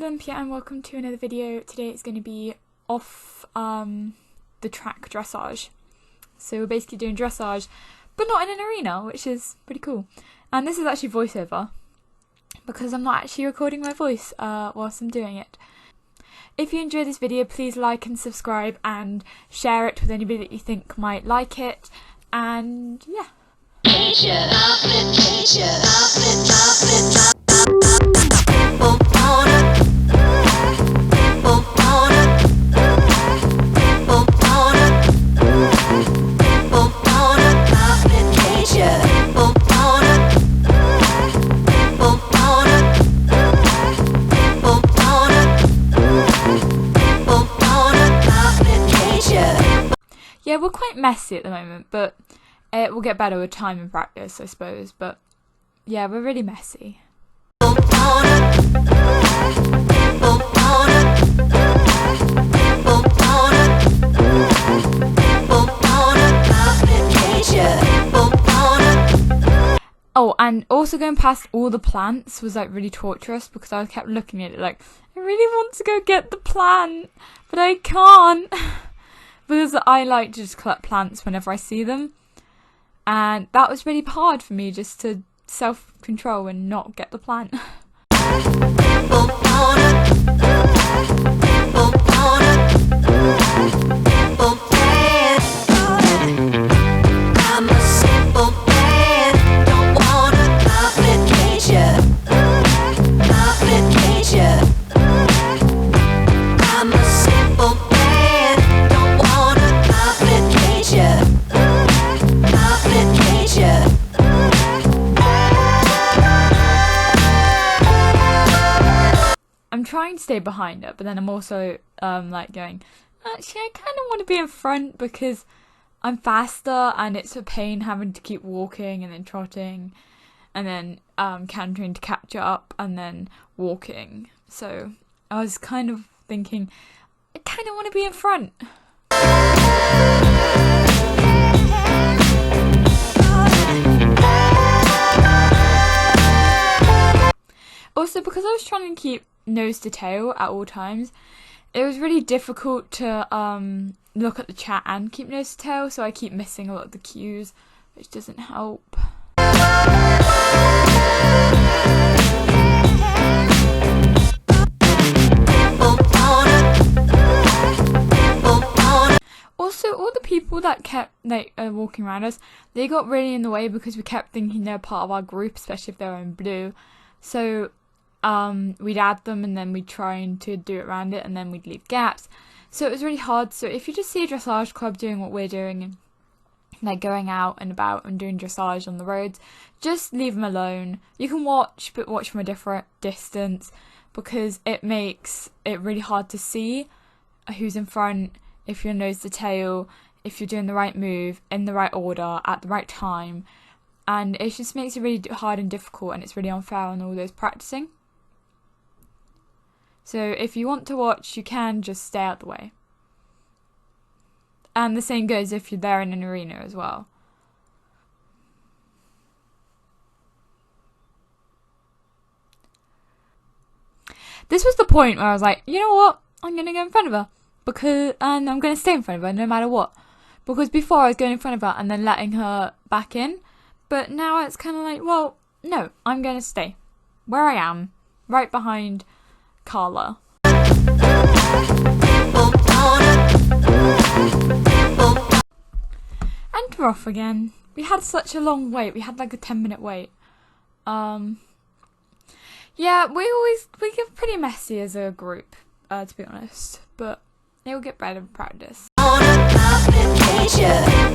is Olympia and welcome to another video. Today it's going to be off the track dressage. So we're basically doing dressage but not in an arena, which is pretty cool. And this is actually voiceover because I'm not actually recording my voice whilst I'm doing it. If you enjoyed this video, please like and subscribe and share it with anybody that you think might like it. And yeah. Yeah, we're quite messy at the moment, but it will get better with time and practice, I suppose. But yeah, we're really messy. Oh, and also going past all the plants was like really torturous because I kept looking at it like, I really want to go get the plant, but I can't. Because I like to just collect plants whenever I see them. And that was really hard for me just to self-control and not get the plant. I'm trying to stay behind her, but then I'm also like going, actually I kind of want to be in front because I'm faster and it's a pain having to keep walking and then trotting and then cantering to catch up and then walking. So I was kind of thinking, I kind of want to be in front. Also, because I was trying to keep nose to tail at all times, it was really difficult to look at the chat and keep nose to tail, so I keep missing a lot of the cues, which doesn't help. Also, all the people that kept walking around us, they got really in the way because we kept thinking they were part of our group, especially if they were in blue. So we'd add them and then we'd try to do it around it and then we'd leave gaps. So it was really hard. So if you just see a dressage club doing what we're doing and like going out and about and doing dressage on the roads, just leave them alone. You can watch, but watch from a different distance because it makes it really hard to see who's in front, if you're nose to tail, if you're doing the right move in the right order at the right time. And it just makes it really hard and difficult, and it's really unfair on all those practicing. So if you want to watch, you can just stay out the way. And the same goes if you're there in an arena as well. This was the point where I was like, you know what? I'm going to go in front of her. And I'm going to stay in front of her no matter what. Because before I was going in front of her and then letting her back in. But now it's kind of like, well, no, I'm going to stay where I am, right behind Carla. And we're off again. We had such a long wait. We had like a 10-minute wait. Yeah, we get pretty messy as a group, to be honest. But it will get better in practice. Complication.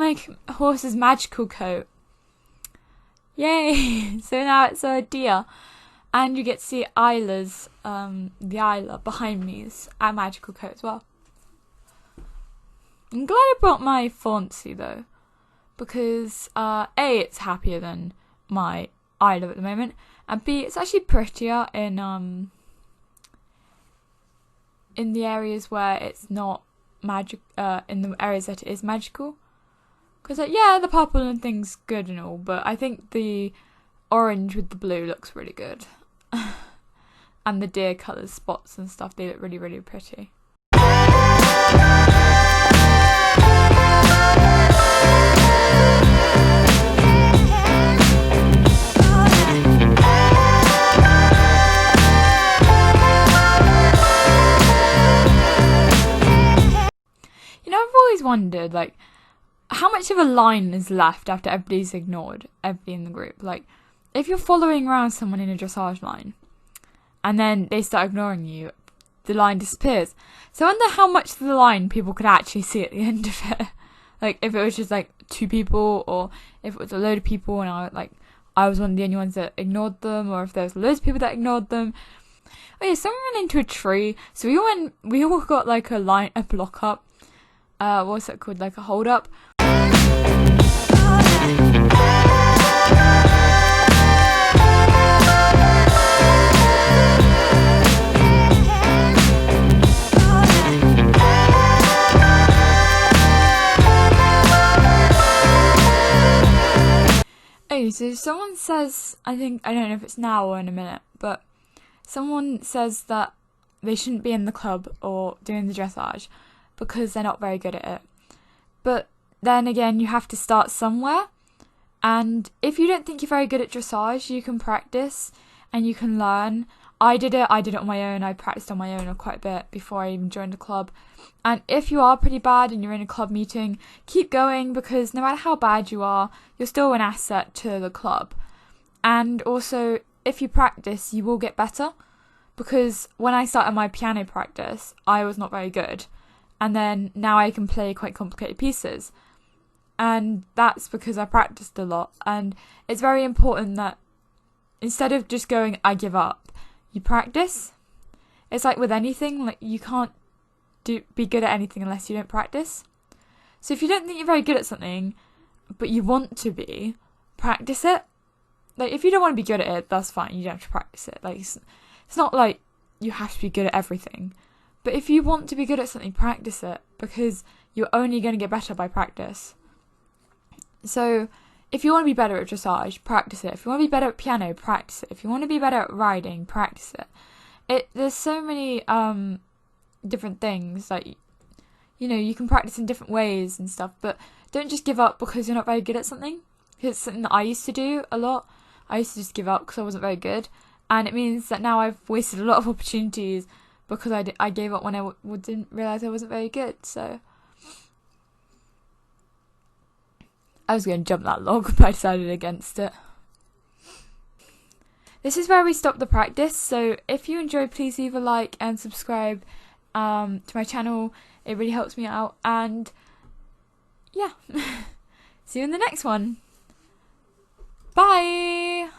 my horse's magical coat. Yay! So now it's a deer. And you get to see Isla's, the Isla behind me is a magical coat as well. I'm glad I brought my Fauncy though, because A, it's happier than my Isla at the moment, and B, it's actually prettier in the areas where it's not magic, in the areas that it is magical. Because yeah, the purple and thing's good and all, but I think the orange with the blue looks really good. And the deer colours, spots and stuff, they look really, really pretty. You know, I've always wondered, like, how much of a line is left after everybody's ignored, everybody in the group. Like, if you're following around someone in a dressage line, and then they start ignoring you, the line disappears. So I wonder how much of the line people could actually see at the end of it. Like, if it was just, like, 2 people, or if it was a load of people, and I was one of the only ones that ignored them, or if there was loads of people that ignored them. Oh yeah, someone ran into a tree, so we all got, like, a block up. What's it called? Like a hold up. Oh, so someone says, I don't know if it's now or in a minute, but someone says that they shouldn't be in the club or doing the dressage because they're not very good at it. But then again, you have to start somewhere, and if you don't think you're very good at dressage, you can practice and you can learn. I did it on my own. I practiced on my own quite a bit before I even joined a club. And if you are pretty bad and you're in a club meeting, keep going, because no matter how bad you are, you're still an asset to the club. And also, if you practice, you will get better, because when I started my piano practice, I was not very good. And then now I can play quite complicated pieces. And that's because I practiced a lot. And it's very important that instead of just going, I give up, you practice. It's like with anything, like you can't be good at anything unless you don't practice. So if you don't think you're very good at something, but you want to be, practice it. Like, if you don't want to be good at it, that's fine. You don't have to practice it. Like, it's not like you have to be good at everything. But if you want to be good at something, practice it, because you're only going to get better by practice. So if you want to be better at dressage, practice it. If you want to be better at piano, practice it. If you want to be better at riding, practice it. There's so many different things, like, you know, you can practice in different ways and stuff, but don't just give up because you're not very good at something. It's something that I used to do a lot. I used to just give up because I wasn't very good, and it means that now I've wasted a lot of opportunities because I gave up when I didn't realise I wasn't very good. So I was going to jump that log, but I decided against it. This is where we stop the practice, so if you enjoyed, please leave a like and subscribe to my channel. It really helps me out, and yeah, see you in the next one. Bye!